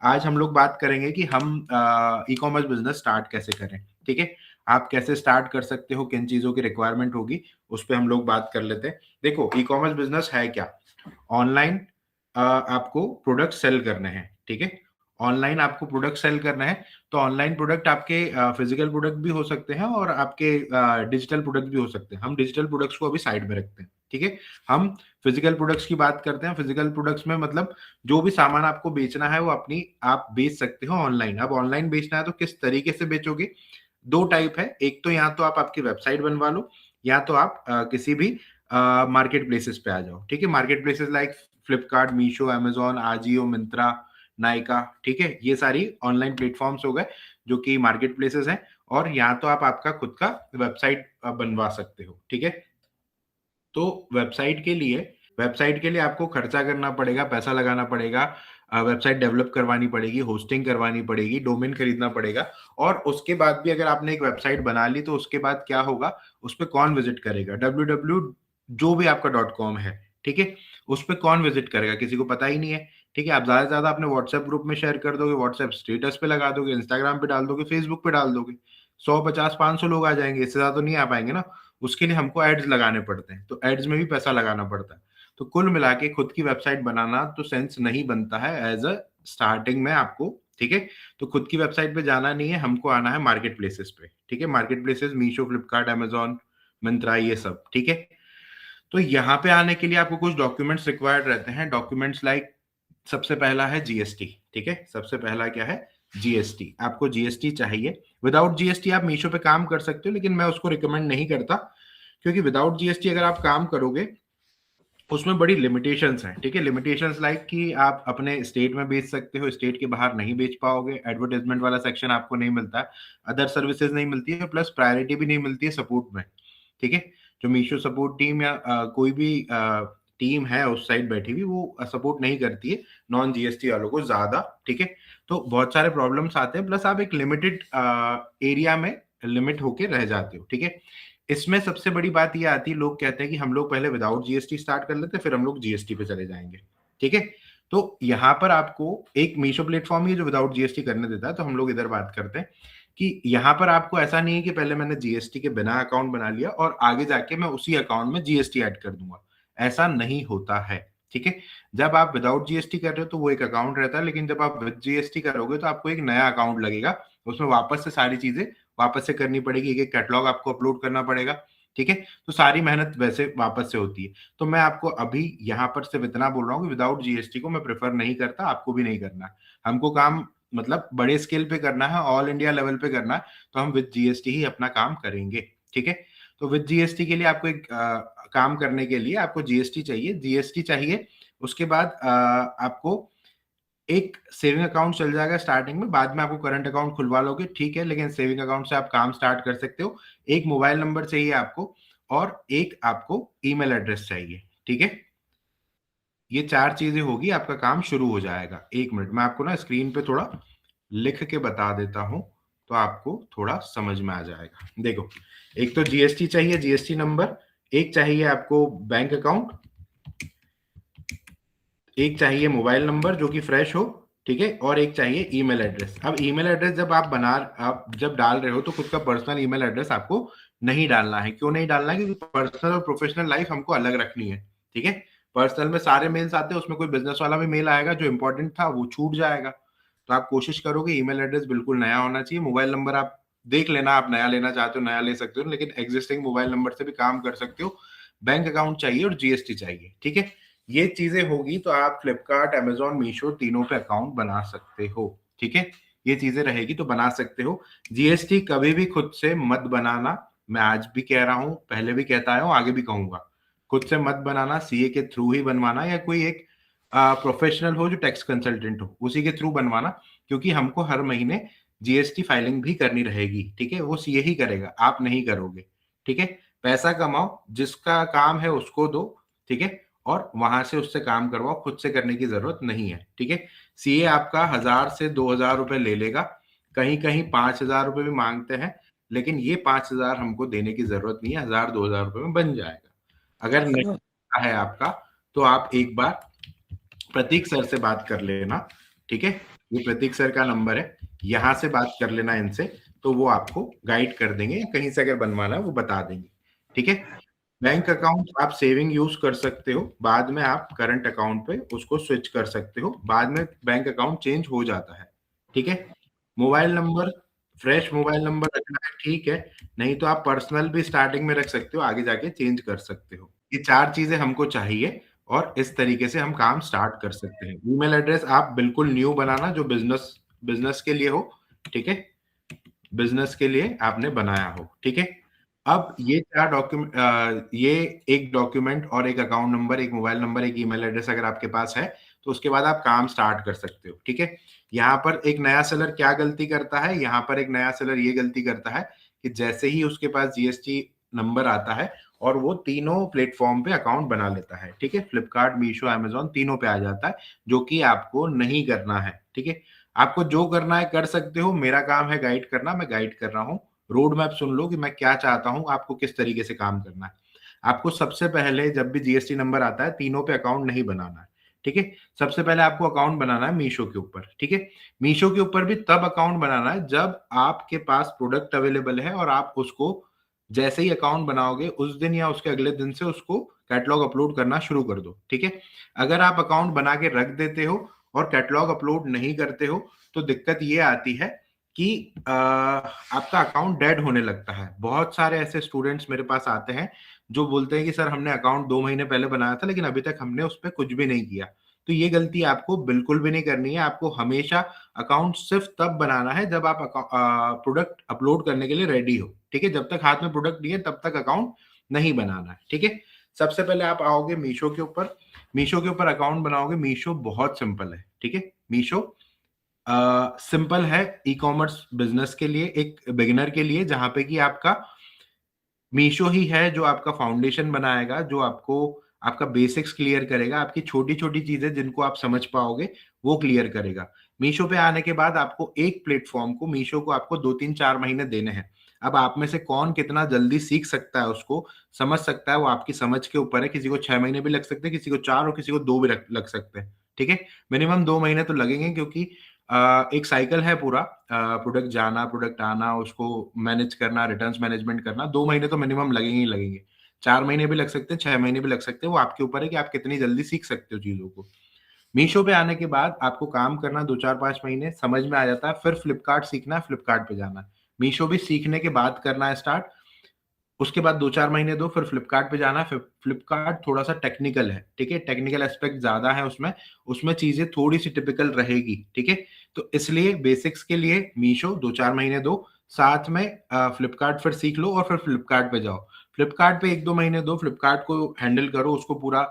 आज हम लोग बात करेंगे कि हम ई कॉमर्स बिजनेस स्टार्ट कैसे करें। ठीक है, आप कैसे स्टार्ट कर सकते हो, किन चीजों की रिक्वायरमेंट होगी, उस पर हम लोग बात कर लेते हैं। देखो, ई कॉमर्स बिजनेस है क्या? ऑनलाइन आपको प्रोडक्ट सेल करने हैं। ठीक है, ऑनलाइन आपको प्रोडक्ट सेल करना है। तो ऑनलाइन प्रोडक्ट आपके फिजिकल प्रोडक्ट भी हो सकते हैं और आपके डिजिटल प्रोडक्ट भी हो सकते हैं। हम डिजिटल प्रोडक्ट्स को अभी साइड में रखते हैं। ठीक है, हम फिजिकल प्रोडक्ट्स की बात करते हैं। फिजिकल प्रोडक्ट्स में मतलब जो भी सामान आपको बेचना है वो अपनी आप बेच सकते हो ऑनलाइन। अब ऑनलाइन बेचना है तो किस तरीके से बेचोगे? दो टाइप है। एक तो या तो आप आपकी वेबसाइट बनवा लो, या तो आप किसी भी मार्केट प्लेसेस पे आ जाओ। ठीक है, market places like Flipkart, Meesho, Amazon, Ajio, Myntra, Nykaa. ठीक है, ये सारी ऑनलाइन प्लेटफॉर्म्स हो गए जो कि मार्केट प्लेसेस हैं। और यहाँ तो आप आपका खुद का वेबसाइट बनवा सकते हो। ठीक है, तो वेबसाइट के लिए आपको खर्चा करना पड़ेगा, पैसा लगाना पड़ेगा, वेबसाइट डेवलप करवानी पड़ेगी, होस्टिंग करवानी पड़ेगी, डोमेन खरीदना पड़ेगा। और उसके बाद भी अगर आपने एक वेबसाइट बना ली तो उसके बाद क्या होगा, उस पर कौन विजिट करेगा? www जो भी आपका .com है, ठीक है, उस पर कौन विजिट करेगा? किसी को पता ही नहीं है। ठीक है, आप ज्यादा से ज्यादा अपने व्हाट्सएप ग्रुप में शेयर कर दोगे, व्हाट्सएप स्टेटस पे लगा दोगे, इंस्टाग्राम पे डाल दोगे, फेसबुक पे डाल दोगे, 100, 50, 500 लोग आ जाएंगे, इससे ज्यादा तो नहीं आ पाएंगे ना। उसके लिए हमको एड्स लगाने पड़ते हैं, तो एड्स में भी पैसा लगाना पड़ता है। तो कुल मिला के खुद की वेबसाइट बनाना तो सेंस नहीं बनता है एज अ स्टार्टिंग में आपको। ठीक है, तो खुद की वेबसाइट पे जाना नहीं है, हमको आना है मार्केट प्लेसेस पे। ठीक है, market places Meesho, Flipkart, Amazon, Myntra, ये सब। ठीक है, तो यहाँ पे आने के लिए आपको कुछ डॉक्यूमेंट्स रिक्वायर्ड रहते हैं। डॉक्यूमेंट्स लाइक सबसे पहला है जीएसटी। ठीक है, सबसे पहला क्या है? जीएसटी। आपको जीएसटी चाहिए। विदाउट जीएसटी आप मीशो पे काम कर सकते हो, लेकिन मैं उसको रिकमेंड नहीं करता, क्योंकि विदाउट जीएसटी अगर आप काम करोगे उसमें बड़ी लिमिटेशंस हैं। ठीक है, लिमिटेशंस लाइक कि आप अपने स्टेट में बेच सकते हो, स्टेट के बाहर नहीं बेच पाओगे, एडवर्टाइजमेंट वाला सेक्शन आपको नहीं मिलता है, अदर सर्विसेज नहीं मिलती है, प्लस प्रायोरिटी भी नहीं मिलती है सपोर्ट में। ठीक है, जो मीशो सपोर्ट टीम या कोई भी टीम है उस साइड बैठी हुई, वो सपोर्ट नहीं करती है नॉन जीएसटी वालों को ज्यादा। ठीक है, तो बहुत सारे प्रॉब्लम्स आते हैं, प्लस आप एक लिमिटेड एरिया में लिमिट होके रह जाते हो। ठीक है, इसमें सबसे बड़ी बात ये आती है, लोग कहते हैं कि हम लोग पहले विदाउट जीएसटी स्टार्ट कर लेते हैं, फिर हम लोग जीएसटी पे चले जाएंगे। ठीक है, तो यहाँ पर आपको एक मीशो प्लेटफॉर्म ही है जो विदाउट जीएसटी करने देता है। तो हम लोग इधर बात करते हैं कि यहाँ पर आपको ऐसा नहीं है कि पहले मैंने जीएसटी के बिना अकाउंट बना लिया और आगे जाके मैं उसी अकाउंट में जीएसटी ऐड कर दूंगा। ऐसा नहीं होता है। ठीक है, जब आप विदाउट जीएसटी कर रहे हो तो वो एक अकाउंट रहता है, लेकिन जब आप विद जीएसटी करोगे तो आपको एक नया अकाउंट लगेगा, उसमें वापस से सारी चीजें वापस से करनी पड़ेगी, एक एक कैटलॉग आपको अपलोड करना पड़ेगा। ठीक है, तो सारी मेहनत वैसे वापस से होती है। तो मैं आपको अभी यहाँ पर सिर्फ इतना बोल रहा हूँ कि विदाउट जीएसटी को मैं प्रेफर नहीं करता, आपको भी नहीं करना है। हमको काम मतलब बड़े स्केल पे करना है, ऑल इंडिया लेवल पे करना है, तो हम विद जीएसटी ही अपना काम करेंगे। ठीक है, तो विद जीएसटी के लिए आपको एक काम करने के लिए आपको जीएसटी चाहिए। जीएसटी चाहिए, उसके बाद आपको एक सेविंग अकाउंट चल जाएगा स्टार्टिंग में, बाद में आपको करंट अकाउंट खुलवा लोगे। ठीक है, लेकिन सेविंग अकाउंट से आप काम स्टार्ट कर सकते हो। एक मोबाइल नंबर चाहिए आपको, और एक आपको ईमेल एड्रेस चाहिए। ठीक है, ये चार चीजें होगी, आपका काम शुरू हो जाएगा। एक मिनट, मैं आपको ना स्क्रीन पे थोड़ा लिख के बता देता हूं, तो आपको थोड़ा समझ में आ जाएगा। देखो, एक तो जीएसटी चाहिए, जीएसटी नंबर, एक चाहिए आपको बैंक अकाउंट, एक चाहिए मोबाइल नंबर जो कि फ्रेश हो। ठीक है, और एक चाहिए ईमेल एड्रेस। अब ईमेल एड्रेस जब आप जब डाल रहे हो तो खुद का पर्सनल ईमेल एड्रेस आपको नहीं डालना है। क्यों नहीं डालना है? क्योंकि पर्सनल और प्रोफेशनल लाइफ हमको अलग रखनी है। ठीक है, पर्सनल में सारे मेल्स आते हैं, उसमें कोई बिजनेस वाला भी मेल आएगा जो इंपॉर्टेंट था वो छूट जाएगा। तो आप कोशिश करोगे ईमेल एड्रेस बिल्कुल नया होना चाहिए। मोबाइल नंबर आप देख लेना, आप नया लेना चाहते हो नया ले सकते हो, लेकिन एग्जिस्टिंग मोबाइल नंबर से भी काम कर सकते हो। बैंक अकाउंट चाहिए और जीएसटी चाहिए। ठीक है, ये चीजें होगी तो आप फ्लिपकार्ट, अमेजोन, मीशो तीनों पे अकाउंट बना सकते हो। ठीक है, ये चीजें रहेगी तो बना सकते हो। जीएसटी कभी भी खुद से मत बनाना, मैं आज भी कह रहा हूं, पहले भी कहता आया हूं, आगे भी कहूंगा, खुद से मत बनाना। सीए के थ्रू ही बनवाना, या कोई एक प्रोफेशनल हो जो टैक्स कंसल्टेंट हो उसी के थ्रू बनवाना, क्योंकि हमको हर महीने जीएसटी फाइलिंग भी करनी रहेगी। ठीक है, वो सीए ही करेगा, आप नहीं करोगे। ठीक है, पैसा कमाओ, जिसका काम है उसको दो। ठीक है, और वहां से उससे काम करवाओ, खुद से करने की जरूरत नहीं है। ठीक है, सीए आपका 1,000 से 2,000 रुपए ले लेगा, कहीं कहीं 5,000 रुपए भी मांगते हैं, लेकिन ये 5,000 हमको देने की जरूरत नहीं है, 1,000 2,000 रुपए में बन जाएगा। अगर हेलो। नहीं है आपका, तो आप एक बार प्रतीक सर से बात कर लेना। ठीक है, ये प्रतीक सर का नंबर है, यहाँ से बात कर लेना इनसे, तो वो आपको गाइड कर देंगे, या कहीं से अगर बनवाना है वो बता देंगे, ठीक है। बैंक अकाउंट आप सेविंग यूज कर सकते हो, बाद में आप करंट अकाउंट पे उसको स्विच कर सकते हो, बाद में बैंक अकाउंट चेंज हो जाता है, ठीक है। Mobile number, fresh mobile number रखना है, ठीक है, नहीं तो आप पर्सनल भी स्टार्टिंग में रख सकते हो, आगे जाके चेंज कर सकते हो। ये 4 चीजें हमको चाहिए, और इस तरीके से हम काम स्टार्ट कर सकते हैं। ईमेल एड्रेस आप बिल्कुल न्यू बनाना, जो बिजनेस बिजनेस के लिए हो, ठीक है, बिजनेस के लिए आपने बनाया हो, ठीक है। अब ये 4 डॉक्यूमेंट, ये एक डॉक्यूमेंट और एक अकाउंट नंबर, एक मोबाइल नंबर, एक ईमेल एड्रेस अगर आपके पास है, तो उसके बाद आप काम स्टार्ट कर सकते हो, ठीक है। यहाँ पर एक नया सेलर क्या गलती करता है, यहाँ पर एक नया सेलर ये गलती करता है कि जैसे ही उसके पास जीएसटी नंबर आता है और वो तीनों प्लेटफॉर्म पे अकाउंट बना लेता है, ठीक है, फ्लिपकार्ट, मीशो, अमेज़न तीनों पे आ जाता है, जो कि आपको नहीं करना है, ठीक है। आपको जो करना है कर सकते हो, मेरा काम है गाइड करना, मैं गाइड कर रहा हूँ। रोड मैप सुन लो कि मैं क्या चाहता हूँ, आपको किस तरीके से काम करना है। आपको सबसे पहले जब भी जीएसटी नंबर आता है, तीनों पे अकाउंट नहीं बनाना है, ठीक है। सबसे पहले आपको अकाउंट बनाना है मीशो के ऊपर, ठीक है। मीशो के ऊपर भी तब अकाउंट बनाना है जब आपके पास प्रोडक्ट अवेलेबल है और आप उसको जैसे ही अकाउंट बनाओगे उस दिन या उसके अगले दिन से उसको कैटलॉग अपलोड करना शुरू कर दो, ठीक है। अगर आप अकाउंट बना के रख देते हो और कैटलॉग अपलोड नहीं करते हो, तो दिक्कत ये आती है कि आपका अकाउंट डेड होने लगता है। बहुत सारे ऐसे स्टूडेंट्स मेरे पास आते हैं जो बोलते हैं कि सर हमने अकाउंट 2 महीने पहले बनाया था, लेकिन अभी तक हमने उस पे कुछ भी नहीं किया। तो ये गलती आपको बिल्कुल भी नहीं करनी है। आपको हमेशा अकाउंट सिर्फ तब बनाना है जब आप प्रोडक्ट अपलोड करने के लिए रेडी हो, ठीक है। जब तक हाथ में प्रोडक्ट नहीं है तब तक अकाउंट नहीं बनाना है, ठीक है। सबसे पहले आप आओगे मीशो के ऊपर, मीशो के ऊपर अकाउंट बनाओगे। मीशो बहुत सिंपल है, ठीक है। मीशो सिंपल है ई कॉमर्स बिजनेस के लिए, एक बिगिनर के लिए, जहां पे कि आपका मीशो ही है जो आपका फाउंडेशन बनाएगा, जो आपको आपका बेसिक्स क्लियर करेगा, आपकी छोटी-छोटी चीज़ें जिनको आप समझ पाओगे, वो क्लियर करेगा। मीशो पे आने के बाद आपको एक प्लेटफ़ॉर्म को, मीशो को आपको 2, 3, 4 महीने देने हैं। अब आप में से कौन कितना जल्दी सीख सकता है उसको, समझ सकता है, वो आपकी समझ के ऊपर है। किसी को 6 महीने भी लग सकते हैं, किसी को 4 और किसी को 2 भी लग सकते हैं, ठीक है? मिनिमम 2 महीने तो लगेंगे, क्योंकि एक साइकिल है पूरा, प्रोडक्ट जाना, प्रोडक्ट आना, उसको मैनेज करना, रिटर्न्स मैनेजमेंट करना, 2 महीने तो मिनिमम लगेंगे ही लगेंगे। 4 महीने भी लग सकते हैं, 6 महीने भी लग सकते हैं, वो आपके ऊपर है कि आप कितनी जल्दी सीख सकते हो चीज़ों को। मीशो पे आने के बाद आपको काम करना 2, 4, 5 महीने समझ में आ जाता है, फिर फ्लिपकार्ट सीखना है, फ्लिपकार्ट पे जाना है। मीशो भी सीखने के बाद करना है स्टार्ट, उसके बाद 2-4 महीने दो, फिर फ्लिपकार्ट पे जाना। फिर फ्लिपकार्ट थोड़ा-सा टेक्निकल है, ठीक है? टेक्निकल एस्पेक्ट ज़्यादा है उसमें, उसमें चीज़ें थोड़ी-सी टिपिकल रहेगी, ठीक है? तो इसलिए बेसिक्स के लिए मीशो 2-4 महीने दो, साथ में फ्लिपकार्ट फिर सीख लो और फिर फ्लिपकार्ट पे जाओ। फ्लिपकार्ट पे 1-2 महीने दो, फ्लिपकार्ट को हैंडल करो, उसको पूरा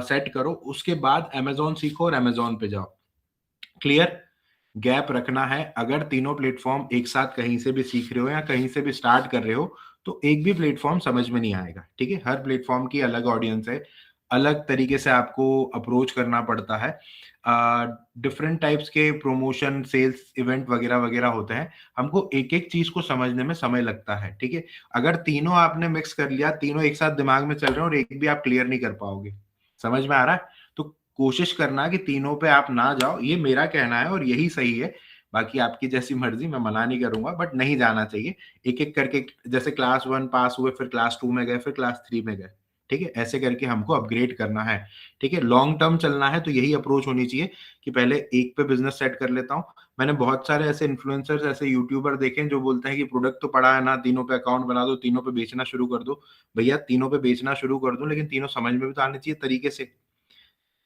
सेट करो, उसके बाद अमेज़न सीखो और अमेज़न पे जाओ। क्लियर? गैप रखना है। अगर तीनों प्लेटफ़ॉर्म एक साथ कहीं से भी सीख रहे हो या कहीं से भी स्टार्ट कर रहे हो, तो एक भी प्लेटफ़ॉर्म समझ में नहीं आएगा, ठीक है? हर प्लेटफ़ॉर्म की अलग ऑडियंस है, अलग तरीके से आपको अप्रोच करना पड़ता है। डिफरेंट टाइप्स के प्रमोशन, सेल्स इवेंट वगैरह-वगैरह होते हैं। हमको एक-एक चीज़ को समझने में समय लगता है, ठीक है? अगर तीनों आपने मिक्स कर लिया, तीनों एक साथ दिमाग में चल रहे हैं और एक भी आप क्लियर नहीं कर पाओगे। समझ में आ रहा है? तो कोशिश करना कि तीनों पे आप ना जाओ, ये मेरा कहना है और यही सही है। बाकी आपकी जैसी मर्ज़ी, मैं मना नहीं करूँगा, बट नहीं जाना चाहिए। एक-एक करके, जैसे क्लास 1 पास हुए, फिर क्लास 2 में गए, फिर क्लास 3 में गए, ठीक है? ऐसे करके हमको अपग्रेड करना है, ठीक है? लॉन्ग टर्म चलना है तो यही अप्रोच होनी चाहिए कि पहले एक पे बिज़नेस सेट कर लेता हूँ। मैंने बहुत सारे ऐसे इन्फ्लुएंसर्स, ऐसे यूट्यूबर देखे हैं जो बोलते हैं कि प्रोडक्ट तो पड़ा है ना, तीनों पे अकाउंट बना दो, तीनों पे बेचना शुरू कर दो। भैया तीनों पे बेचना शुरू कर दो, लेकिन तीनों समझ में भी तो आने चाहिए तरीके से।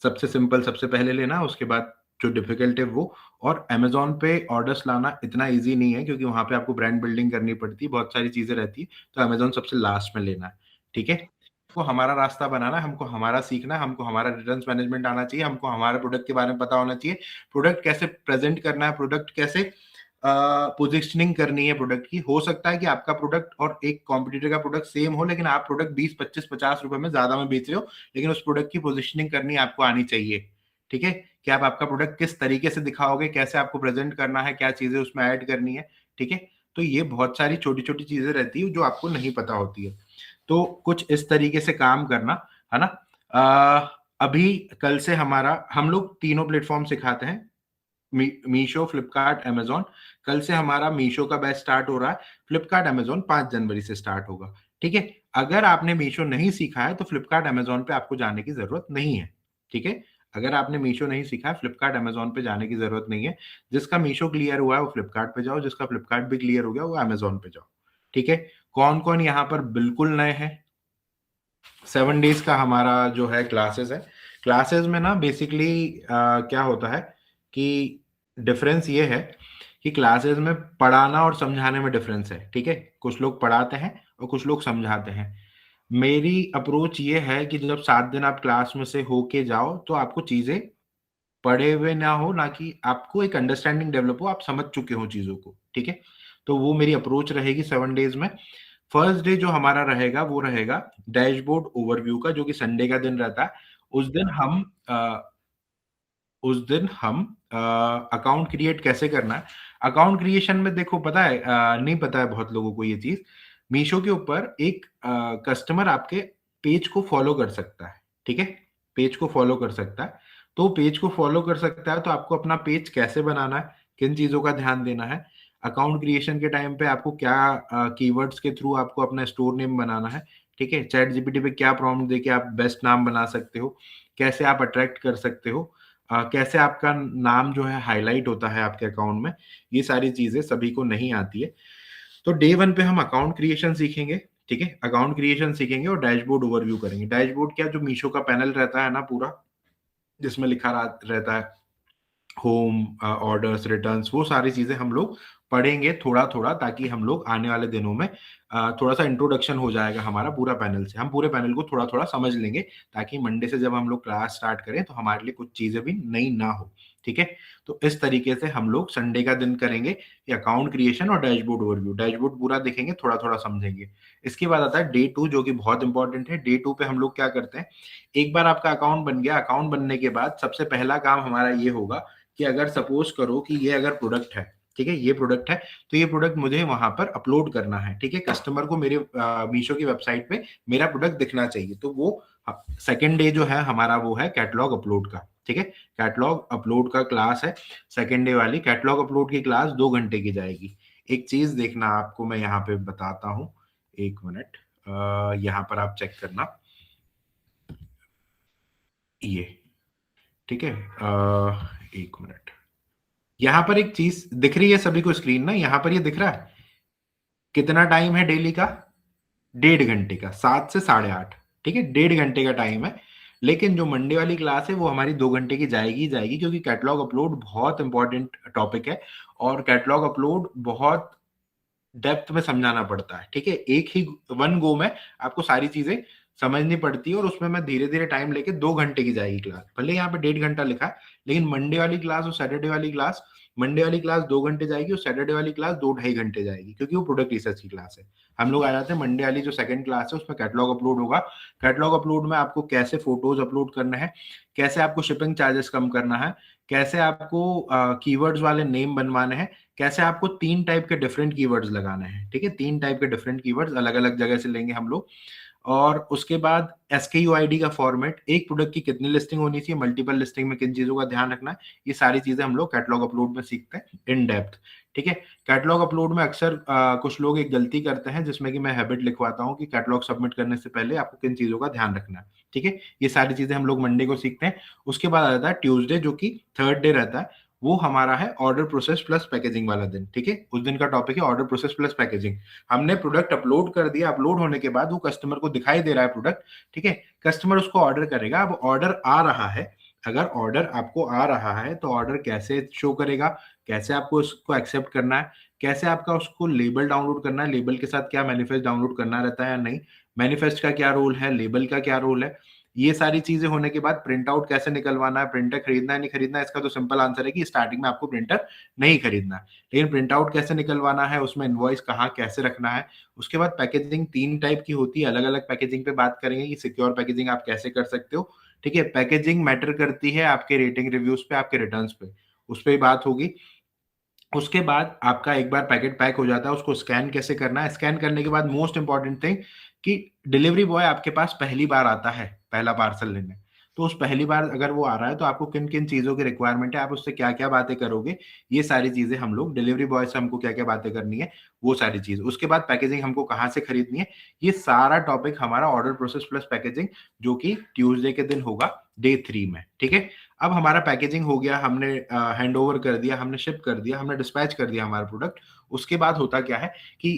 सबसे सिंपल सबसे पहले लेना, उसके बाद जो डिफ़िकल्ट है वो। और अमेज़न पे ऑर्डर्स लाना इतना ईज़ी नहीं है, क्योंकि वहाँ पे आपको ब्रांड बिल्डिंग करनी पड़ती है, बहुत सारी चीज़ें रहती हैं, तो अमेज़न सबसे लास्ट में लेना है, ठीक है? तो हमारा रास्ता बनाना है, हमको हमारा सीखना है, हमको हमारा रिटर्न्स मैनेजमेंट आना चाहिए, हमको हमारे प्रोडक्ट के बारे में पता होना चाहिए, प्रोडक्ट कैसे प्रेज़ेंट करना है, प्रोडक्ट कैसे पोज़ीशनिंग करनी है प्रोडक्ट की। हो सकता है कि आपका प्रोडक्ट और एक कॉम्पिटिटर का प्रोडक्ट सेम हो, लेकिन आप प्रोडक्ट 20, 25, ₹50 में ज़्यादा में बेच रहे हो, लेकिन उस प्रोडक्ट की पोज़ीशनिंग करनी आपको आनी चाहिए, ठीक है? कि आप आपका प्रोडक्ट किस तरीके से दिखाओगे, कैसे आपको प्रेज़ेंट करना है, क्या चीज़ें उसमें ऐड करनी है, ठीक है? तो ये बहुत सारी छोटी-छोटी चीज़ें रहती हैं जो आपको नहीं पता होती है। तो कुछ इस तरीके से काम करना, है ना? अभी कल से हम लोग तीनों प्लेटफ़ॉर्म सिखाते हैं। मीशो, फ्लिपकार्ट, अमेज़न। कल से हमारा मीशो का बैच स्टार्ट हो रहा है, फ्लिपकार्ट, अमेज़न 5 जनवरी से स्टार्ट होगा, ठीक है? अगर आपने मीशो नहीं सीखा है, तो फ्लिपकार्ट, अमेज़न पे आपको जाने की ज़रूरत नहीं है, ठीक है? अगर आपने मीशो नहीं सीखा है, फ्लिपकार्ट, अमेज़न पे जाने की ज़रूरत नहीं है। जिसका मीशो क्लियर हुआ है, वो फ्लिपकार्ट पे जाओ, जिसका फ्लिपकार्ट भी क्लियर हो गया, वो अमेज़न पे जाओ, ठीक है? कौन-कौन यहाँ पर बिल्कुल नए हैं? 7 डेज़ का हमारा जो है क्लासेस है। क्लासेस में ना बेसिकली क्या होता है कि डिफरेंस ये है कि क्लासेस में पढ़ाना और समझाने में डिफरेंस है, ठीक है? कुछ लोग पढ़ाते हैं और कुछ लोग समझाते हैं। मेरी अप्रोच ये है कि जब 7 दिन आप क्लास में से होके जाओ, तो आपको चीज़ें पढ़े हुए ना हो, ना कि आपको एक अंडरस्टैंडिंग डेवलप हो, आप समझ चुके हो चीज़ों को, ठीक है? तो वो मेरी अप्रोच रहेगी 7 डेज़ में। फर्स्ट डे जो हमारा रहेगा, वो रहेगा डैशबोर्ड ओवरव्यू का, जो कि संडे का दिन रहता है। उस दिन हम उस दिन हम अकाउंट क्रिएट कैसे करना है, अकाउंट क्रिएशन में देखो पता है नहीं पता है बहुत लोगों को ये चीज़, मीशो के ऊपर एक कस्टमर आपके पेज को फ़ॉलो कर सकता है, ठीक है? पेज को फ़ॉलो कर सकता है। तो पेज को फ़ॉलो कर सकता है, तो आपको अपना पेज कैसे बनाना है, किन चीज़ों का ध्यान देना है, अकाउंट क्रिएशन के टाइम पे आपको क्या कीवर्ड्स के थ्रू आपको अपना स्टोर नेम बनाना है, ठीक है? चैट जीपीटी पे क्या प्रॉम्प्ट देके आप बेस्ट नाम बना सकते हो, कैसे आप अट्रैक्ट कर सकते हो, कैसे आपका नाम जो है हाइलाइट होता है आपके अकाउंट में, ये सारी चीज़ें सभी को नहीं आती है। तो डे 1 पे हम अकाउंट क्रिएशन सीखेंगे, ठीक है? अकाउंट क्रिएशन सीखेंगे और डैशबोर्ड ओवरव्यू करेंगे। डैशबोर्ड क्या, जो मीशो का पैनल रहता है ना पूरा, जिसमें लिखा रहता है होम, ऑर्डर्स, रिटर्न्स, वो सारी चीज़ें हम लोग पढ़ेंगे थोड़ा-थोड़ा, ताकि हम लोग आने वाले दिनों में थोड़ा-सा इंट्रोडक्शन हो जाएगा हमारा पूरा पैनल से। हम पूरे पैनल को थोड़ा-थोड़ा समझ लेंगे, ताकि मंडे से जब हम लोग क्लास स्टार्ट करें, तो हमारे लिए कुछ चीज़ें भी नई ना हो, ठीक है? तो इस तरीके से हम लोग संडे का दिन करेंगे कि अकाउंट क्रिएशन और डैशबोर्ड ओवरव्यू। डैशबोर्ड पूरा देखेंगे, थोड़ा-थोड़ा समझेंगे। इसके बाद आता है डे 2, जो कि बहुत इंपॉर्टेंट है। डे 2 पे हम लोग क्या करते हैं, एक बार आपका अकाउंट बन गया, अकाउंट बनने के बाद सबसे पहला काम हमारा ये होगा कि अगर सपोज़ करो कि ये अगर प्रोडक्ट है, ठीक है? ये प्रोडक्ट है, तो ये प्रोडक्ट मुझे वहाँ पर अपलोड करना है, ठीक है? कस्टमर को मेरे मीशो की वेबसाइट पे मेरा प्रोडक्ट दिखना चाहिए। तो वो सेकंड डे जो है हमारा, वो है कैटलॉग अपलोड का, ठीक है? कैटलॉग अपलोड का क्लास है, सेकंड डे वाली। कैटलॉग अपलोड की क्लास 2 घंटे की जाएगी। एक चीज़ देखना, आपको मैं यहाँ पे बताता हूँ, 1 मिनट, यहाँ पर आप चेक करना, ये, ठीक है? 1 मिनट। यहाँ पर एक चीज़ दिख रही है सभी को स्क्रीन ना, यहाँ पर ये दिख रहा है? कितना टाइम है डेली का? 1.5 घंटे का, 7 से साढ़े 8, ठीक है? 1.5 घंटे का टाइम है। लेकिन जो मंडे वाली क्लास है, वो हमारी 2 घंटे की जाएगी ही जाएगी, क्योंकि कैटलॉग अपलोड बहुत इम्पोर्टेंट टॉपिक है और कैटलॉग अपलोड बहुत डेप्थ में समझाना पड़ता है, ठीक है? एक ही वन गो में आपको सारी चीज़ें समझनी पड़ती है और उसमें मैं धीरे-धीरे टाइम लेके 2 घंटे की जाएगी क्लास। भले यहाँ पे 1.5 घंटा लिखा है, लेकिन मंडे वाली क्लास और सैटरडे वाली क्लास, मंडे वाली क्लास 2 घंटे जाएगी और सैटरडे वाली क्लास 2 ढाई घंटे जाएगी, क्योंकि वो प्रोडक्ट रिसर्च की क्लास है। हम लोग आ जाते हैं मंडे वाली जो सेकंड क्लास है, उसमें कैटलॉग अपलोड होगा। कैटलॉग अपलोड में आपको कैसे फ़ोटोज़ अपलोड करने हैं, कैसे आपको शिपिंग चार्जेस कम करना है, कैसे आपको कीवर्ड्स वाले नेम बनवाने हैं, कैसे आपको 3 टाइप के डिफरेंट कीवर्ड्स लगाने हैं, ठीक है? 3 टाइप के डिफरेंट कीवर्ड्स अलग-अलग जगह से लेंगे हम लोग। और उसके बाद एसकेयू आईडी का फॉर्मेट, एक प्रोडक्ट की कितनी लिस्टिंग होनी चाहिए, मल्टीपल लिस्टिंग में किन चीज़ों का ध्यान रखना है, ये सारी चीज़ें हम लोग कैटलॉग अपलोड में सीखते हैं इन डेप्थ, ठीक है? कैटलॉग अपलोड में अक्सर कुछ लोग एक गलती करते हैं, जिसमें कि मैं हैबिट लिखवाता हूँ कि कैटलॉग सबमिट करने से पहले आपको किन चीज़ों का ध्यान रखना है, ठीक है? ये सारी चीज़ें हम लोग मंडे को सीखते हैं। उसके बाद आ जाता है ट्यूसडे, जो कि थर्ड डे रहता है। वो हमारा है ऑर्डर प्रोसेस प्लस पैकेजिंग वाला दिन, ठीक है? उस दिन का टॉपिक है ऑर्डर प्रोसेस प्लस पैकेजिंग। हमने प्रोडक्ट अपलोड कर दिया, अपलोड होने के बाद वो कस्टमर को दिखाई दे रहा है प्रोडक्ट, ठीक है? कस्टमर उसको ऑर्डर करेगा। अब ऑर्डर आ रहा है, अगर ऑर्डर आपको आ रहा है, तो ऑर्डर कैसे शो करेगा, कैसे आपको उसको एक्सेप्ट करना है, कैसे आपका उसको लेबल डाउनलोड करना है, लेबल के साथ क्या मैनिफेस्ट डाउनलोड करना रहता है या नहीं, मैनिफेस्ट का क्या रोल है, लेबल का क्या रोल है, ये सारी चीज़ें होने के बाद प्रिंट आउट कैसे निकलवाना है, प्रिंटर खरीदना है, नहीं खरीदना है, इसका तो सिंपल आंसर है कि स्टार्टिंग में आपको प्रिंटर नहीं खरीदना है। लेकिन प्रिंट आउट कैसे निकलवाना है, उसमें इनवॉइस कहाँ कैसे रखना है, उसके बाद पैकेजिंग 3 टाइप की होती है, अलग-अलग पैकेजिंग पे बात करेंगे कि सिक्योर पैकेजिंग आप कैसे कर सकते हो, ठीक है? पैकेजिंग मैटर करती है आपके रेटिंग रिव्यूज़ पे, आपके रिटर्न्स पे, उस पे भी बात होगी। उसके बाद आपका एक बार पैकेट पैक हो जाता है, उसको स्कैन कैसे करना है, स्कैन करने के बाद मोस्ट इम्पोर्टेंट थिंग कि डिलीवरी बॉय आपके पास पहली बार आता है, पहला पार्सल लेने। तो उस पहली बार अगर वो आ रहा है तो आपको किन-किन चीज़ों की रिक्वायरमेंट है, आप उससे क्या-क्या बातें करोगे, ये सारी चीज़ें हम लोग डिलीवरी बॉय से हमको क्या-क्या बातें करनी है, वो सारी चीज़। उसके बाद पैकेजिंग हमको कहाँ से खरीदनी है, ये सारा टॉपिक हमारा ऑर्डर प्रोसेस प्लस पैकेजिंग जो कि ट्यूसडे के दिन होगा डे 3 में, ठीक है? अब हमारा पैकेजिंग हो गया, हमने हैंडओवर कर दिया, हमने शिप कर दिया, हमने डिस्पैच कर दिया हमारा प्रोडक्ट। उसके बाद होता क्या है कि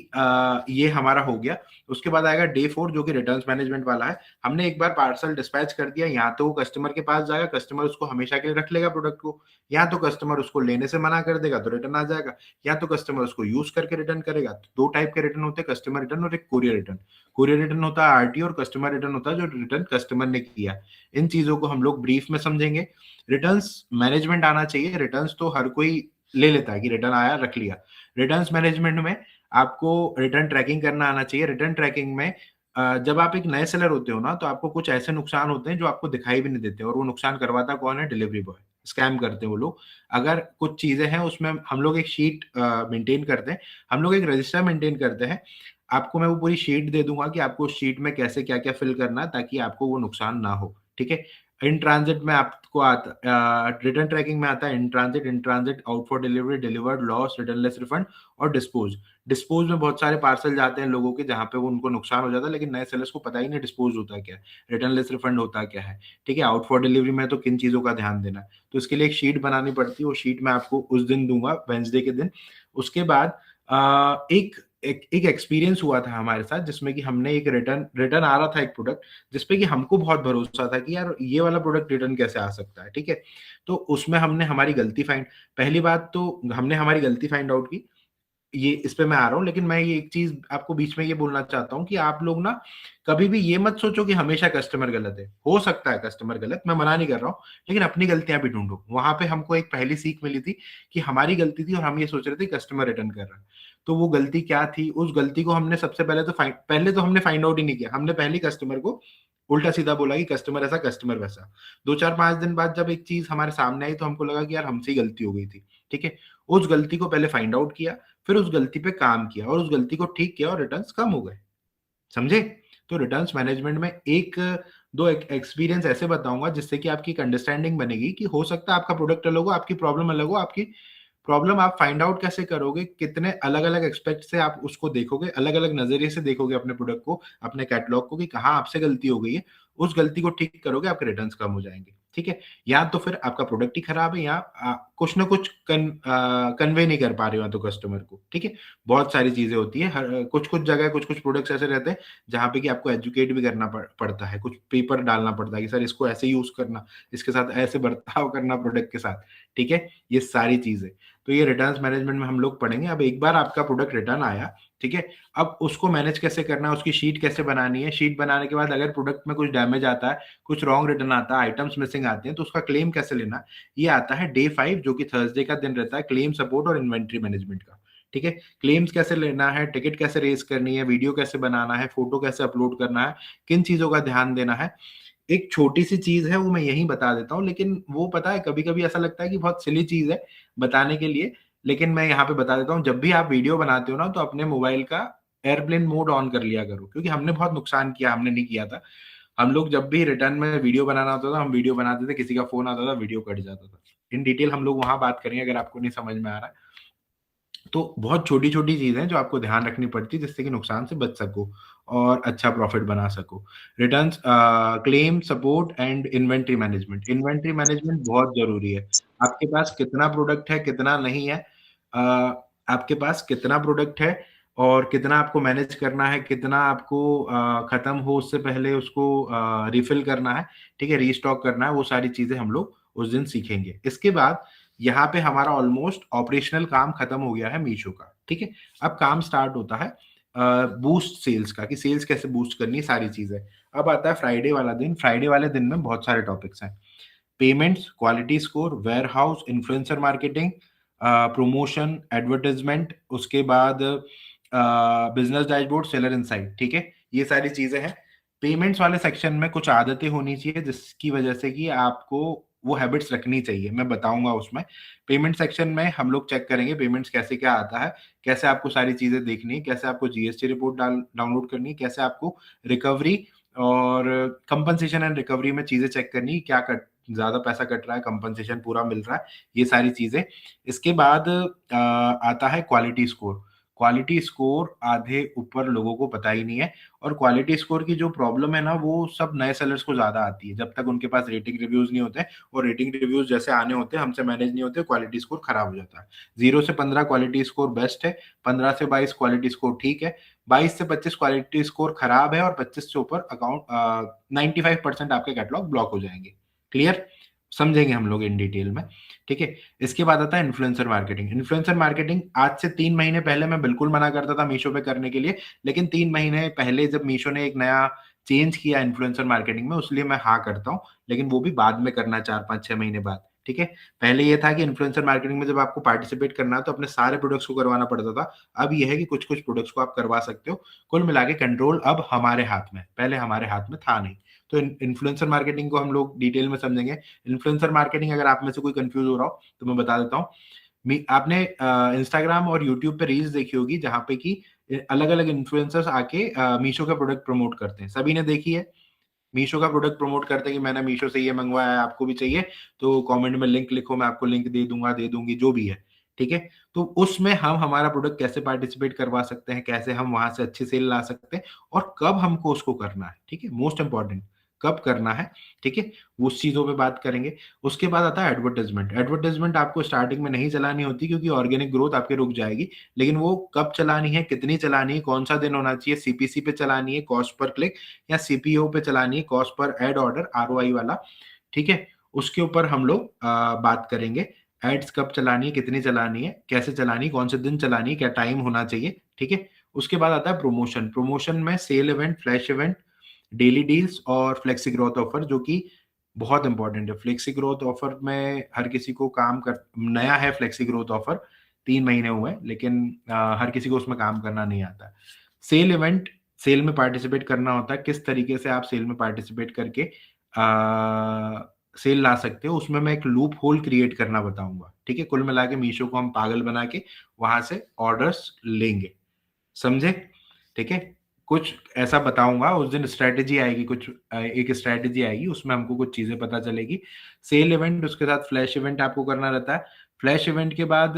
ये हमारा हो गया, उसके बाद आएगा डे 4 जो कि रिटर्न्स मैनेजमेंट वाला है। हमने एक बार पार्सल डिस्पैच कर दिया, या तो वो कस्टमर के पास जाएगा, कस्टमर उसको हमेशा के लिए रख लेगा प्रोडक्ट को, या तो कस्टमर उसको लेने से मना कर देगा, तो रिटर्न आ जाएगा, या तो कस्टमर उसको यूज़ करके रिटर्न करेगा। तो 2 टाइप के रिटर्न होते हैं, कस्टमर रिटर्न और एक कोरियर रिटर्न। कोरियर रिटर्न होता है आरटी और कस्टमर रिटर्न होता है जो रिटर्न कस्टमर ने किया। इन चीज़ों को हम लोग ब्रीफ में समझेंगे। रिटर्न्स मैनेजमेंट आना चाहिए, रिटर्न्स तो हर कोई ले लेता है कि रिटर्न आया, रख लिया। रिटर्न्स मैनेजमेंट में आपको रिटर्न ट्रैकिंग करना आना चाहिए। रिटर्न ट्रैकिंग में जब आप एक नए सेलर होते हो ना, तो आपको कुछ ऐसे नुकसान होते हैं जो आपको दिखाई भी नहीं देते और वो नुकसान करवाता कौन है? Delivery boy. स्कैम करते हैं वो लोग। अगर कुछ चीज़ें हैं उसमें हम लोग एक शीट मेंटेन करते हैं, हम लोग एक रजिस्टर मेंटेन करते हैं। आपको मैं वो पूरी शीट दे दूँगा कि आपको उस शीट में कैसे क्या-क्या फिल करना है ताकि आपको वो नुकसान ना हो, ठीक है? इन ट्रांज़िट में आपको आता रिटर्न ट्रैकिंग में आता है in transit, out for delivery, delivered, lost, return less refund और डिस्पोज़। डिस्पोज़ में बहुत सारे पार्सल जाते हैं लोगों के जहाँ पे वो उनको नुकसान हो जाता है, लेकिन नए सेलर्स को पता ही नहीं डिस्पोज़ होता क्या है, रिटर्नलेस रिफंड होता क्या है, ठीक है? आउट फॉर डिलीवरी में तो किन चीज़ों का ध्यान देना है। तो इसके लिए एक शीट बनानी पड़ती है, वो शीट मैं आपको उस दिन दूँगा, वेडनेसडे के दिन। उसके बाद एक एक एक एक्सपीरियंस हुआ था हमारे साथ जिसमें कि हमने एक रिटर्न रिटर्न आ रहा था एक प्रोडक्ट जिसपे कि हमको बहुत भरोसा था कि यार ये वाला प्रोडक्ट रिटर्न कैसे आ सकता है, ठीक है? तो उसमें हमने हमारी गलती फाइंड पहली बात तो हमने हमारी गलती फाइंड आउट की। ये इस पे मैं आ रहा हूँ, लेकिन मैं ये एक चीज़ आपको बीच में ये बोलना चाहता हूँ कि आप लोग ना कभी भी ये मत सोचो कि हमेशा कस्टमर गलत है। हो सकता है कस्टमर गलत, मैं मना नहीं कर रहा हूँ, लेकिन अपनी गलतियाँ भी ढूँढो। वहाँ पे हमको एक पहली सीख मिली थी कि हमारी गलती थी और हम ये सोच रहे थे कस्टमर रिटर्न कर रहा है। तो वो गलती क्या थी? उस गलती को हमने सबसे पहले तो हमने फाइंड आउट ही नहीं किया। हमने पहले ही कस्टमर को उल्टा-सीधा बोला कि कस्टमर ऐसा, कस्टमर वैसा। 2, 4, 5 दिन बाद जब एक चीज़ हमारे सामने आई तो हमको लगा कि यार हमसे ही गलती हो गई थी, ठीक है? उस गलती को पहले फाइंड आउट किया, फिर उस गलती पे काम किया और उस गलती को ठीक किया और रिटर्न्स कम हो गए, समझे? तो रिटर्न्स मैनेजमेंट में 1-2 एक्सपीरियंस ऐसे बताऊँगा जिससे कि आपकी एक अंडरस्टैंडिंग बनेगी कि हो सकता है आपका प्रोडक्ट अलग हो, आपकी प्रॉब्लम अलग हो, आपकी प्रॉब्लम आप फाइंड आउट कैसे करोगे, कितने अलग-अलग एस्पेक्ट से आप उसको देखोगे, अलग-अलग नज़रिए से देखोगे अपने प्रोडक्ट को, अपने कैटलॉग को कि कहाँ आपसे गलती हो गई है, उस गलती को ठीक करोगे, आपके रिटर्न्स कम हो जाएँगे, ठीक है? या तो फिर आपका प्रोडक्ट ही खराब है या कुछ ना कुछ कन्वे नहीं कर पा रहे हो या तो कस्टमर को, ठीक है? बहुत सारी चीज़ें होती हैं, कुछ-कुछ जगह कुछ-कुछ प्रोडक्ट्स ऐसे रहते हैं, जहाँ पे कि आपको एजुकेट भी करना पड़ता है, कुछ पेपर डालना पड़ता है कि सर इसको ऐसे यूज़ करना, इसके साथ ऐसे बर्ताव करना प्रोडक्ट के साथ, ठीक है? ये सारी चीज़ें। तो ये रिटर्न्स मैनेजमेंट में हम लोग पढ़ेंगे। अब एक बार आपका प्रोडक्ट रिटर्न आया, ठीक है? अब उसको मैनेज कैसे करना है, उसकी शीट कैसे बनानी है, शीट बनाने के बाद अगर प्रोडक्ट में कुछ डैमेज आता है, कुछ रॉन्ग रिटर्न आता है, आइटम्स मिसिंग आते हैं, तो उसका क्लेम कैसे लेना है, ये आता है डे 5 जो कि थर्सडे का दिन रहता है, क्लेम सपोर्ट और इन्वेंटरी मैनेजमेंट का, ठीक है? क्लेम्स कैसे लेना है, टिकट कैसे रेज़ करनी है, वीडियो कैसे बनाना है, फ़ोटो कैसे अपलोड करना है, किन चीज़ों का ध्यान देना है। एक छोटी-सी चीज़ है, वो मैं यहीं बता देता हूँ, लेकिन वो पता है कभी-कभी ऐसा लगता है कि बहुत सिली चीज़ है बताने के लिए, लेकिन मैं यहाँ पे बता देता हूँ, जब भी आप वीडियो बनाते हो ना, तो अपने मोबाइल का एयरप्लेन मोड ऑन कर लिया करो, क्योंकि हमने बहुत नुकसान किया, हमने नहीं किया था। हम लोग जब भी रिटर्न में वीडियो बनाना होता था, हम वीडियो बनाते थे, किसी का फ़ोन आता था, वीडियो कट जाता था। इन डिटेल हम लोग वहाँ बात करेंगे अगर आपको नहीं समझ में आ रहा है। तो बहुत छोटी-छोटी चीज़ें हैं जो आपको ध्यान रखनी पड़ती है जिससे कि नुकसान से बच सको और अच्छा प्रॉफ़िट बना सको। Returns claim support and inventory management. Inventory management बहुत ज़रूरी है। आपके पास कितना प्रोडक्ट है, कितना नहीं है, अ, आपके पास कितना प्रोडक्ट है और कितना आपको मैनेज करना है, कितना आपको खत्म हो उससे पहले उसको रिफ़िल करना है, ठीक है? रीस्टॉक करना है, वो सारी चीज़ें हम लोग उस दिन सीखेंगे। इसके बाद यहाँ पे हमारा ऑलमोस्ट ऑपरेशनल काम खत्म हो गया है मीशो का, ठीक है? अब काम स्टार्ट होता है बूस्ट सेल्स का कि सेल्स कैसे बूस्ट करनी है, सारी चीज़ें। अब आता है फ्राइडे वाला दिन, फ्राइडे वाले दिन में बहुत सारे टॉपिक्स हैं। Payments, quality score, warehouse, influencer marketing, promotion, advertisement, उसके बाद बिज़नेस डैशबोर्ड, सेलर इनसाइट, ठीक है? ये सारी चीज़ें हैं। पेमेंट्स वाले सेक्शन में कुछ आदतें होनी चाहिए जिसकी वजह से कि आपको वो हैबिट्स रखनी चाहिए, मैं बताऊँगा उसमें। पेमेंट सेक्शन में हम लोग चेक करेंगे पेमेंट्स कैसे क्या आता है, कैसे आपको सारी चीज़ें देखनी है, कैसे आपको जीएसटी रिपोर्ट डाउनलोड करनी है, कैसे आपको रिकवरी और कंपनसेशन एंड रिकवरी में चीजें चेक करनी, क्या कट ज्यादा पैसा कट रहा है, कंपनसेशन पूरा मिल रहा है, ये सारी चीजें। इसके बाद आता है क्वालिटी स्कोर। क्वालिटी स्कोर आधे ऊपर लोगों को पता ही नहीं है, और क्वालिटी स्कोर की जो प्रॉब्लम है ना, वो सब नए सेलर्स को ज्यादा आती है। जब तक उनके पास रेटिंग रिव्यूज नहीं होते, और रेटिंग रिव्यूज जैसे आने होते हैं हमसे मैनेज नहीं होते, क्वालिटी स्कोर खराब हो जाता है। 0 से 15 क्वालिटी स्कोर बेस्ट है, 15 से 22 क्वालिटी स्कोर ठीक है, 22 से 25 क्वालिटी स्कोर खराब है, और 25 से ऊपर अकाउंट 95% आपके कैटलॉग ब्लॉक हो जाएंगे। क्लियर? समझेंगे हम लोग इन डिटेल में। ठीक है। इसके बाद आता है इन्फ्लुएंसर मार्केटिंग। इन्फ्लुएंसर मार्केटिंग आज से 3 महीने पहले मैं बिल्कुल मना करता था मीशो पे करने के लिए, लेकिन 3 महीने पहले जब मीशो ने एक नया चेंज किया इन्फ्लुएंसर मार्केटिंग में, उसलिए मैं हाँ करता हूँ, लेकिन वो भी बाद में करना, 4 5 6 महीने बाद। ठीक है। पहले ये था कि इन्फ्लुएंसर मार्केटिंग में जब आपको पार्टिसिपेट करना है तो अपने सारे प्रोडक्ट्स को करवाना पड़ता था। अब ये है कि कुछ कुछ प्रोडक्ट्स को आप करवा सकते हो। कुल मिला के कंट्रोल अब हमारे हाथ में, पहले हमारे हाथ में था नहीं। तो इन्फ्लुएंसर मार्केटिंग को हम लोग डिटेल में समझेंगे। इन्फ्लुएंसर मार्केटिंग, अगर आप में से कोई कंफ्यूज हो रहा हो तो मैं बता देता हूँ। आपने इंस्टाग्राम और यूट्यूब पे रील्स देखी होगी जहाँ पे कि अलग अलग इन्फ्लुएंसर्स आके मीशो का प्रोडक्ट प्रमोट करते हैं, सभी ने देखी है। मीशो का प्रोडक्ट प्रमोट करते हैं कि मैंने मीशो से ये मंगवाया है, आपको भी चाहिए तो कमेंट में लिंक लिखो, मैं आपको लिंक दे दूंगा, दे दूंगी, जो भी है। ठीक है। तो उसमें हम हमारा प्रोडक्ट कैसे पार्टिसिपेट करवा सकते हैं, कैसे हम वहां से अच्छी सेल ला सकते हैं, और कब हमको उसको करना है। ठीक है, मोस्ट इंपॉर्टेंट, कब करना है। ठीक है, उस चीजों पे बात करेंगे। उसके बाद आता है एडवर्टाइजमेंट। एडवर्टाइजमेंट आपको स्टार्टिंग में नहीं चलानी होती, क्योंकि ऑर्गेनिक ग्रोथ आपके रुक जाएगी। लेकिन वो कब चलानी है, कितनी चलानी है, कौन सा दिन होना चाहिए, सीपीसी पे चलानी है, कॉस्ट पर क्लिक, या सीपीओ पे चलानी है, cost per add order, ROI वाला। ठीक है, उसके ऊपर हम लोग बात करेंगे। एड्स कब चलानी है, कितनी चलानी है, कैसे चलानी है, कौन से दिन चलानी है, क्या टाइम होना चाहिए। ठीक है। उसके बाद आता है प्रमोशन। प्रमोशन में sale event, flash event, daily deals और फ्लेक्सी ग्रोथ ऑफर, जो कि बहुत इंपॉर्टेंट है। फ्लेक्सी ग्रोथ ऑफर में हर किसी को काम कर, नया है फ्लेक्सी ग्रोथ ऑफर, 3 महीने हुए हैं, लेकिन हर किसी को उसमें काम करना नहीं आता। सेल इवेंट, सेल में पार्टिसिपेट करना होता है। किस तरीके से आप सेल में पार्टिसिपेट करके सेल ला सकते हो, उसमें मैं एक लूप होल क्रिएट करना बताऊंगा। ठीक है। कुल मिला के मीशो को हम पागल बना के वहां से ऑर्डर्स लेंगे। समझे? ठीक है। कुछ ऐसा बताऊंगा उस दिन, स्ट्रेटेजी आएगी, कुछ एक स्ट्रेटेजी आएगी, उसमें हमको कुछ चीजें पता चलेगी। सेल इवेंट, उसके साथ फ्लैश इवेंट आपको करना रहता है। फ्लैश इवेंट के बाद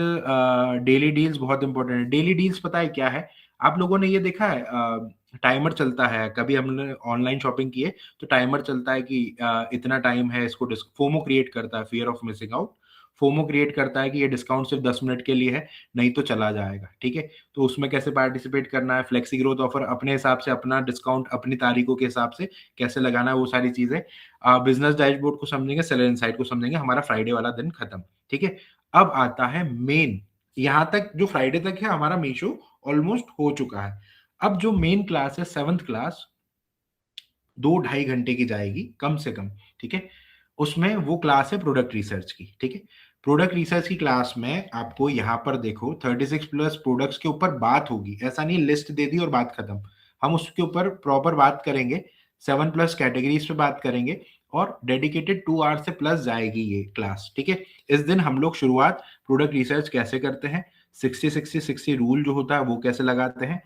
डेली डील्स बहुत इंपॉर्टेंट है। डेली डील्स पता है क्या है? आप लोगों ने ये देखा है, टाइमर चलता है, कभी हमने ऑनलाइन शॉपिंग की है तो टाइमर चलता है कि इतना टाइम है, इसको फोमो क्रिएट करता है, fear of missing out. FOMO create करता है कि ये डिस्काउंट सिर्फ 10 मिनट के लिए है, नहीं तो चला जाएगा। ठीक है। तो उसमें कैसे पार्टिसिपेट करना है, फ्लेक्सी ग्रोथ ऑफर अपने हिसाब से, अपना डिस्काउंट अपनी तारीखों के हिसाब से कैसे लगाना है, वो सारी चीजें। बिजनेस डैशबोर्ड को समझेंगे, सेलर इनसाइट को समझेंगे, हमारा फ्राइडे वाला दिन खत्म। ठीक है। अब आता है मेन। यहाँ तक जो फ्राइडे तक है हमारा मीशो ऑलमोस्ट हो चुका है। अब जो मेन क्लास है, 7th क्लास, 2 ढाई घंटे की जाएगी कम से कम। ठीक है। उसमें वो क्लास है प्रोडक्ट रिसर्च की। ठीक है। प्रोडक्ट रिसर्च की क्लास में आपको यहाँ पर देखो 36+ प्रोडक्ट्स के ऊपर बात होगी। ऐसा नहीं लिस्ट दे दी और बात खत्म, हम उसके ऊपर प्रॉपर बात करेंगे। 7+ कैटेगरीज पे बात करेंगे, और डेडिकेटेड 2 आवर्स से प्लस जाएगी ये क्लास। ठीक है। इस दिन हम लोग शुरुआत प्रोडक्ट रिसर्च कैसे करते हैं, 60-60-60 रूल जो होता है वो कैसे लगाते हैं,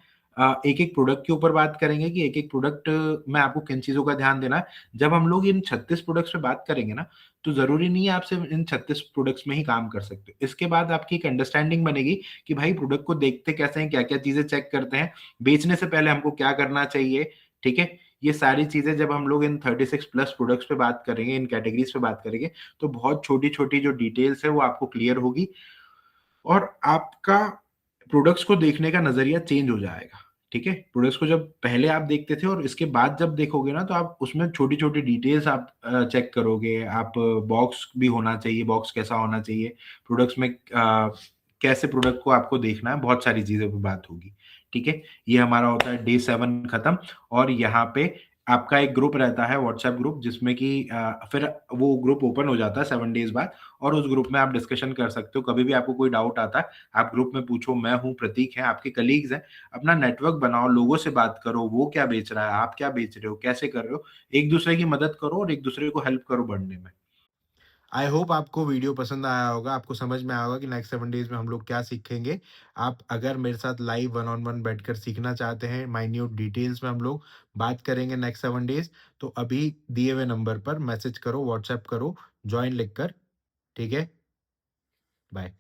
एक एक प्रोडक्ट के ऊपर बात करेंगे कि एक एक प्रोडक्ट में आपको किन चीजों का ध्यान देना है। जब हम लोग इन 36 प्रोडक्ट्स पे बात करेंगे ना, तो जरूरी नहीं है आप सिर्फ इन 36 प्रोडक्ट्स में ही काम कर सकते हो। इसके बाद आपकी एक अंडरस्टैंडिंग बनेगी कि भाई प्रोडक्ट को देखते कैसे हैं, क्या क्या चीजें चेक करते हैं, बेचने से पहले हमको क्या करना चाहिए। ठीक है। ये सारी चीजें जब हम लोग इन 36+ प्रोडक्ट्स पे बात करेंगे, इन कैटेगरीज पे बात करेंगे, तो बहुत छोटी छोटी जो डिटेल्स है वो आपको क्लियर होगी, और आपका प्रोडक्ट्स को देखने का नजरिया चेंज हो जाएगा। ठीक है। प्रोडक्ट्स को जब पहले आप देखते थे और इसके बाद जब देखोगे ना, तो आप उसमें छोटी छोटी डिटेल्स आप चेक करोगे। आप बॉक्स भी होना चाहिए, बॉक्स कैसा होना चाहिए, प्रोडक्ट्स में कैसे प्रोडक्ट को आपको देखना है, बहुत सारी चीजों पे बात होगी। ठीक है। ये हमारा होता है डे 7 खत्म। और यहाँ पे आपका एक ग्रुप रहता है, व्हाट्सएप ग्रुप, जिसमें कि फिर वो ग्रुप ओपन हो जाता है 7 डेज बाद, और उस ग्रुप में आप डिस्कशन कर सकते हो। कभी भी आपको कोई डाउट आता है, आप ग्रुप में पूछो। मैं हूँ, प्रतीक है, आपके कलीग्स हैं। अपना नेटवर्क बनाओ, लोगों से बात करो, वो क्या बेच रहा है, आप क्या बेच रहे हो, कैसे कर रहे हो, एक दूसरे की मदद करो और एक दूसरे को हेल्प करो बढ़ने में। आई होप आपको वीडियो पसंद आया होगा, आपको समझ में आया होगा कि नेक्स्ट 7 डेज़ में हम लोग क्या सीखेंगे। आप अगर मेरे साथ लाइव वन ऑन वन बैठकर सीखना चाहते हैं, माइन्यूट डिटेल्स में हम लोग बात करेंगे नेक्स्ट 7 डेज़, तो अभी दिए हुए नंबर पर मैसेज करो, व्हाट्सएप करो, जॉइन लिखकर, ठीक है? बाय।